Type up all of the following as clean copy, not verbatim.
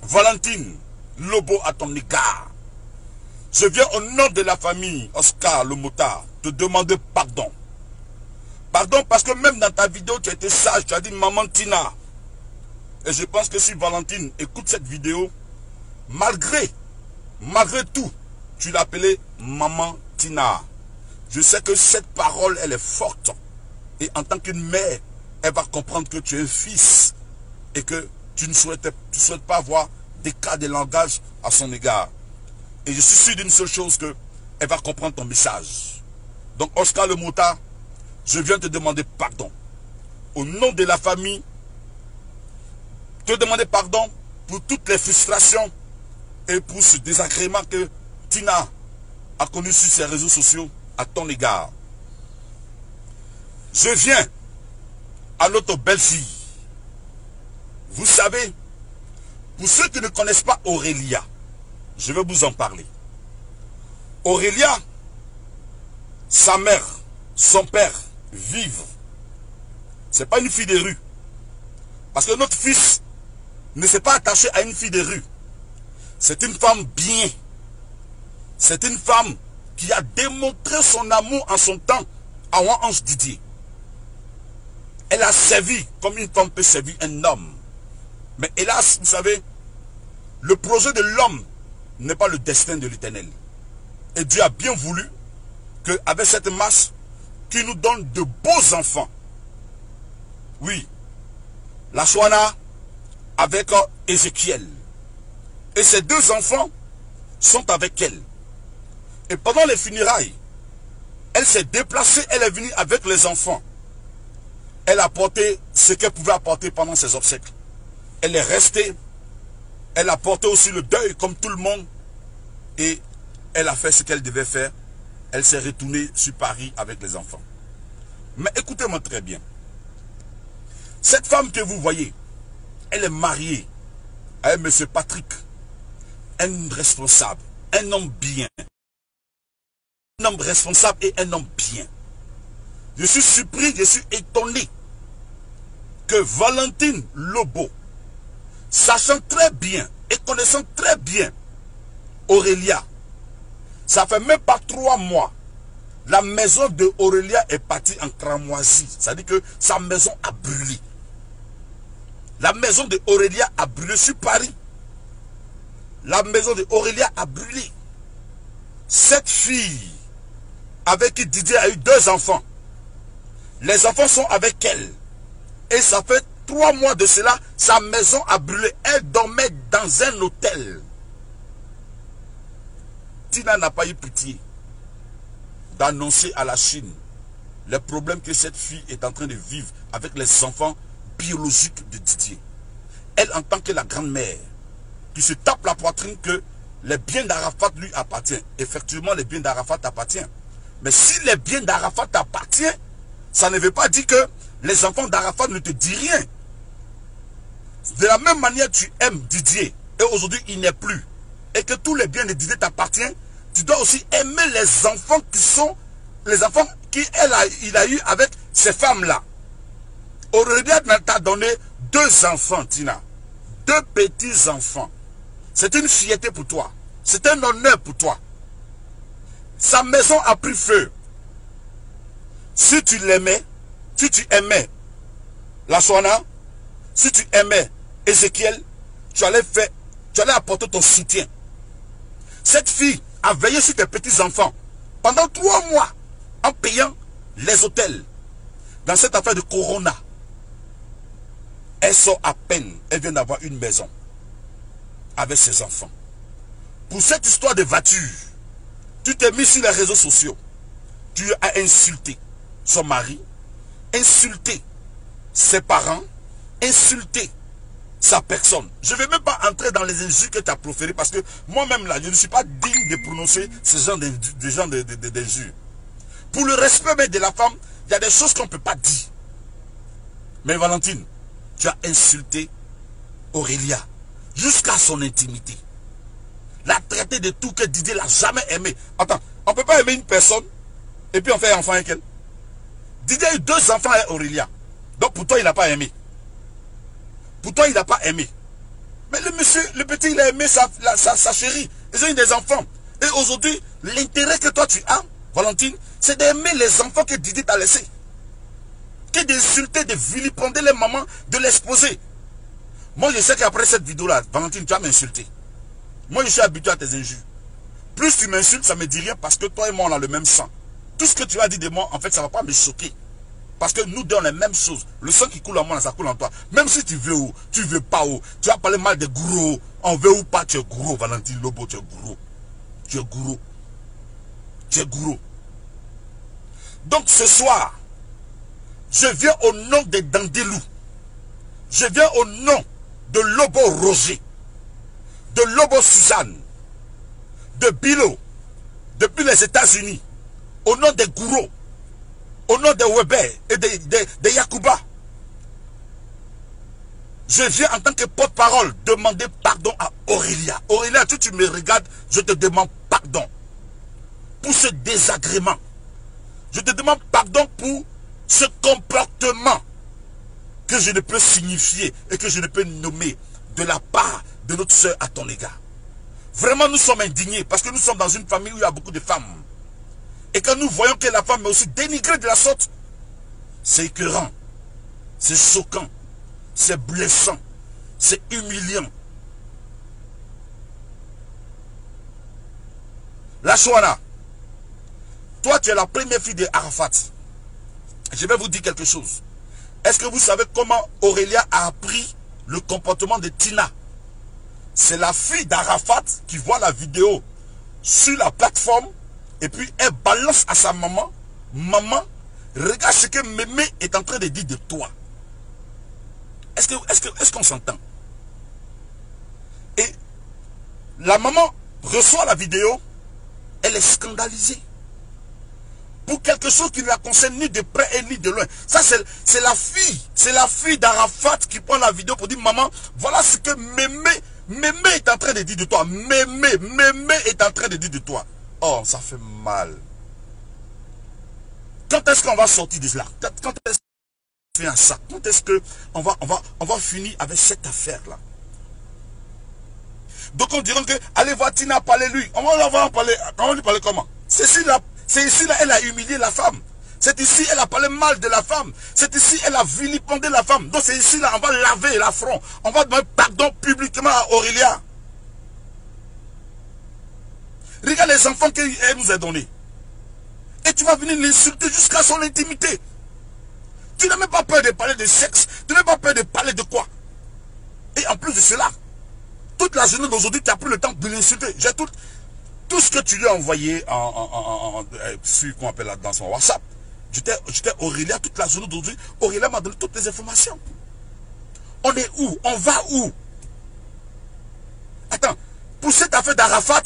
Valentine Lobo à ton égard. Je viens au nom de la famille Oscar le motard te demander pardon. Pardon parce que même dans ta vidéo tu as été sage, tu as dit maman Tina. Et je pense que si Valentine écoute cette vidéo, malgré tout, tu l'as appelée maman Tina. Je sais que cette parole elle est forte. Et en tant qu'une mère, elle va comprendre que tu es un fils. Et que tu ne souhaites pas avoir des cas de langage à son égard. Et je suis sûr d'une seule chose, que elle va comprendre ton message. Donc Oscar le motard, je viens te demander pardon. Au nom de la famille, te demander pardon pour toutes les frustrations et pour ce désagrément que Tina a connu sur ses réseaux sociaux à ton égard. Je viens à notre belle-fille. Vous savez, pour ceux qui ne connaissent pas Aurélia, je vais vous en parler. Aurélia, sa mère, son père vivent. Ce n'est pas une fille de rue. Parce que notre fils ne s'est pas attaché à une fille de rue. C'est une femme bien. C'est une femme qui a démontré son amour en son temps à Ange Didier. Elle a servi comme une femme peut servir un homme. Mais hélas, vous savez, le projet de l'homme n'est pas le destin de l'Éternel. Et Dieu a bien voulu qu'avec cette masse, qu'il nous donne de beaux enfants. Oui, la Chouana avec Ézéchiel. Et ces deux enfants sont avec elle. Et pendant les funérailles, elle s'est déplacée, elle est venue avec les enfants. Elle a apporté ce qu'elle pouvait apporter pendant ses obsèques. Elle est restée. Elle a porté aussi le deuil comme tout le monde. Et elle a fait ce qu'elle devait faire. Elle s'est retournée sur Paris avec les enfants. Mais écoutez-moi très bien. Cette femme que vous voyez, elle est mariée à M. Patrick. Un homme responsable. Un homme bien. Un homme responsable et un homme bien. Je suis surpris, je suis étonné que Valentine Lobo, sachant très bien et connaissant très bien Aurélia, ça fait même pas 3 mois, la maison de Aurélia est partie en cramoisie. C'est-à-dire que sa maison a brûlé. La maison de Aurélia a brûlé sur Paris. La maison de Aurélia a brûlé. Cette fille, avec qui Didier a eu 2 enfants, les enfants sont avec elle. Et ça fait 3 mois de cela, sa maison a brûlé. Elle dormait dans un hôtel. Tina n'a pas eu pitié d'annoncer à la Chine les problèmes que cette fille est en train de vivre avec les enfants biologiques de Didier. Elle, en tant que la grand-mère, qui se tape la poitrine que les biens d'Arafat lui appartiennent. Effectivement, les biens d'Arafat appartiennent. Mais si les biens d'Arafat appartiennent, ça ne veut pas dire que les enfants d'Arafat ne te disent rien. De la même manière, tu aimes Didier et aujourd'hui il n'est plus. Et que tous les biens de Didier t'appartiennent, tu dois aussi aimer les enfants qui sont les enfants qu'il a eu avec ces femmes-là. Aurélia t'a donné 2 enfants, Tina. 2 petits enfants. C'est une fierté pour toi. C'est un honneur pour toi. Sa maison a pris feu. Si tu l'aimais, si tu aimais la Chouana, si tu aimais Ézéchiel, tu allais apporter ton soutien. Cette fille a veillé sur tes petits-enfants pendant 3 mois en payant les hôtels. Dans cette affaire de Corona, elle sort à peine, elle vient d'avoir une maison avec ses enfants. Pour cette histoire de voiture, tu t'es mis sur les réseaux sociaux. Tu as insulté son mari, insulté ses parents, insulté sa personne. Je ne vais même pas entrer dans les injures que tu as proférées parce que moi-même là, je ne suis pas digne de prononcer ce genre d'injures. Pour le respect même de la femme, il y a des choses qu'on ne peut pas dire. Mais Valentine, tu as insulté Aurélia jusqu'à son intimité. La traité de tout que Didier l'a jamais aimé. Attends, on ne peut pas aimer une personne et puis on fait un enfant avec elle. Didier a eu 2 enfants avec Aurélia. Donc pour toi, il n'a pas aimé. Pour toi, il n'a pas aimé. Mais le monsieur, le petit, il a aimé sa chérie. Ils ont eu des enfants. Et aujourd'hui, l'intérêt que toi tu as, Valentine, c'est d'aimer les enfants que Didier t'a laissés. Que d'insulter, de vilipender les mamans, de l'exposer. Moi, je sais qu'après cette vidéo-là, Valentine, tu vas m'insulter. Moi, je suis habitué à tes injures. Plus tu m'insultes, ça ne me dit rien parce que toi et moi, on a le même sang. Tout ce que tu as dit de moi, en fait, ça ne va pas me choquer. Parce que nous deux, on a la même chose. Le sang qui coule en moi, ça coule en toi. Même si tu veux ou tu veux pas ou tu vas parler mal de gros. On veut ou pas, tu es gros, Valentine Lobo, tu es gros. Tu es gros. Tu es gros. Donc ce soir, je viens au nom de Dandelou. Je viens au nom de Lobo Roger, de Lobo Suzanne, de Bilo, depuis les États-Unis, au nom des gourous, au nom de Weber et de Yacouba. Je viens en tant que porte-parole demander pardon à Aurélia. Aurélia, tu me regardes, je te demande pardon pour ce désagrément. Je te demande pardon pour ce comportement que je ne peux signifier et que je ne peux nommer de la part de notre soeur à ton égard. Vraiment, nous sommes indignés parce que nous sommes dans une famille où il y a beaucoup de femmes. Et quand nous voyons que la femme est aussi dénigrée de la sorte, c'est écœurant, c'est choquant, c'est blessant, c'est humiliant. La Chouana, toi tu es la première fille de Arafat. Je vais vous dire quelque chose. Est-ce que vous savez comment Aurélia a appris le comportement de Tina? C'est la fille d'Arafat qui voit la vidéo sur la plateforme et puis elle balance à sa maman. Maman, regarde ce que Mémé est en train de dire de toi. Est-ce qu'on s'entend? Et la maman reçoit la vidéo, elle est scandalisée. Pour quelque chose qui ne la concerne ni de près et ni de loin. Ça, c'est la fille d'Arafat qui prend la vidéo pour dire, maman, voilà ce que Mémé est en train de dire de toi. Mémé est en train de dire de toi. Oh, ça fait mal. Quand est-ce qu'on va sortir de cela? Quand est-ce qu'on fait ça? Quand est-ce qu'on va finir avec cette affaire-là? Donc on dirait que, allez voir Tina, parlez-lui. On va en parler. On va lui parler comment? C'est ici, là, elle a humilié la femme. C'est ici, elle a parlé mal de la femme. C'est ici, elle a vilipendé la femme. Donc c'est ici, là, on va laver l'affront. On va demander pardon publiquement à Aurélia. Regarde les enfants qu'elle nous a donnés. Et tu vas venir l'insulter jusqu'à son intimité. Tu n'as même pas peur de parler de sexe. Tu n'as même pas peur de parler de quoi. Et en plus de cela, toute la journée d'aujourd'hui, tu as pris le temps de l'insulter. J'ai tout ce que tu lui as envoyé sur, qu'on appelle là, dans son WhatsApp. J'étais Aurélia toute la journée d'aujourd'hui. Aurélia m'a donné toutes les informations. On est où? On va où? Attends, pour cette affaire d'Arafat,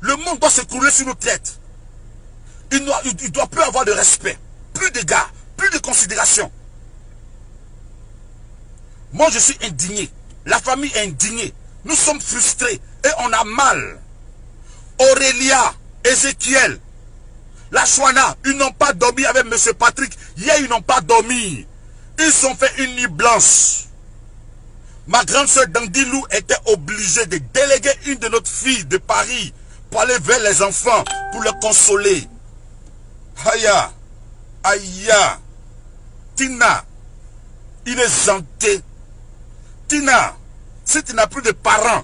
le monde doit s'écrouler sur nos têtes. Il doit plus avoir de respect, plus d'égard, plus de considération. Moi, je suis indigné. La famille est indignée. Nous sommes frustrés et on a mal. Aurélia, Ézéchiel, la Chouana, ils n'ont pas dormi avec M. Patrick. Hier, ils n'ont pas dormi. Ils ont fait une nuit blanche. Ma grande soeur Dandilou était obligée de déléguer une de nos filles de Paris pour aller vers les enfants, pour les consoler. Aya, Aya, Tina, il est zanté. Tina, si tu n'as plus de parents,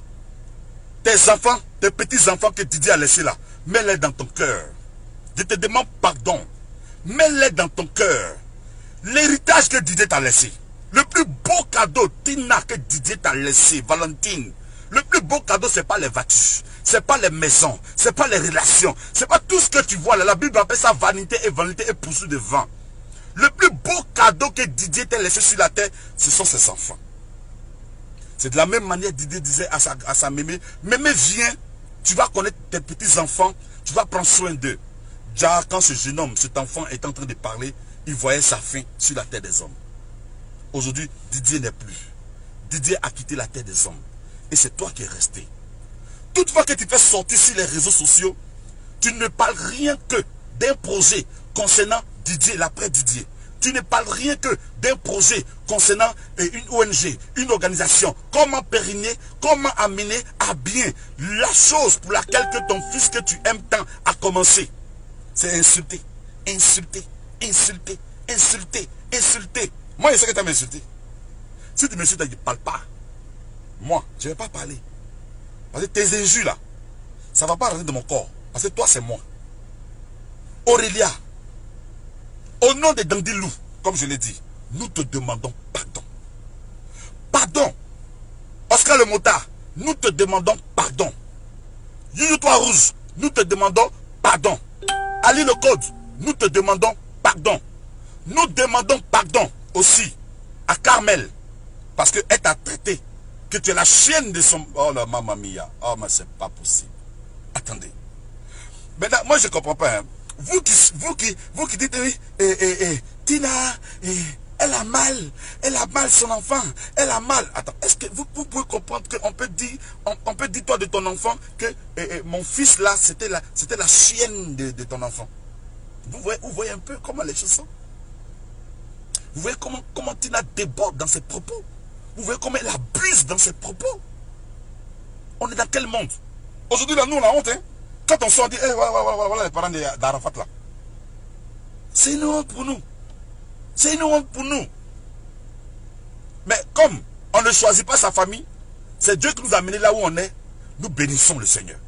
tes enfants, tes petits-enfants que Didier a laissés là, mets-les dans ton cœur. Je te demande pardon. Mets-les dans ton cœur. L'héritage que Didier t'a laissé. Le plus beau cadeau, Tina, que Didier t'a laissé, Valentine. Le plus beau cadeau, ce n'est pas les voitures. Ce n'est pas les maisons. Ce n'est pas les relations. Ce n'est pas tout ce que tu vois là. La Bible appelle ça vanité et poursuite de vent. Le plus beau cadeau que Didier t'a laissé sur la terre, ce sont ses enfants. C'est de la même manière que Didier disait à sa mémé, mémé viens, tu vas connaître tes petits-enfants, tu vas prendre soin d'eux. Déjà, quand ce jeune homme, cet enfant est en train de parler, il voyait sa fin sur la terre des hommes. Aujourd'hui, Didier n'est plus. Didier a quitté la terre des hommes. Et c'est toi qui es resté. Toutefois que tu fais sortir sur les réseaux sociaux, tu ne parles rien que d'un projet concernant Didier, l'après Didier. Tu ne parles rien que d'un projet concernant une ONG, une organisation. Comment périner, comment amener à bien la chose pour laquelle que ton fils que tu aimes tant a commencé. C'est insulter, insulter, insulter, insulter, insulter. Moi, je sais que tu as m'insulté. Si tu m'insultes, tu ne parles pas. Moi, je ne vais pas parler. Parce que tes injures là, ça ne va pas rentrer dans mon corps. Parce que toi, c'est moi. Aurélia, au nom de Dandilou, comme je l'ai dit, nous te demandons pardon. Pardon. Oscar le Motard, nous te demandons pardon. Youyou Toi Rouge, nous te demandons pardon. Ali le Code, nous te demandons pardon. Nous demandons pardon aussi à Carmel. Parce qu'elle t'a traité que tu es la chienne de son... Oh la mamma mia. Oh mais c'est pas possible. Attendez. Maintenant, moi je ne comprends pas. Hein. Vous qui dites, Tina, elle a mal son enfant, elle a mal. Attends, est-ce que vous pouvez comprendre qu'on peut dire, on peut dire toi de ton enfant que mon fils là, c'était la chienne de ton enfant. Vous voyez un peu comment les choses sont. Vous voyez comment Tina déborde dans ses propos. Vous voyez comment elle abuse dans ses propos. On est dans quel monde? Aujourd'hui là, nous on a honte, hein. Quand on sort, on dit, voilà les parents d'Arafat là. C'est une honte pour nous. C'est une honte pour nous. Mais comme on ne choisit pas sa famille, c'est Dieu qui nous a amenés là où on est, nous bénissons le Seigneur.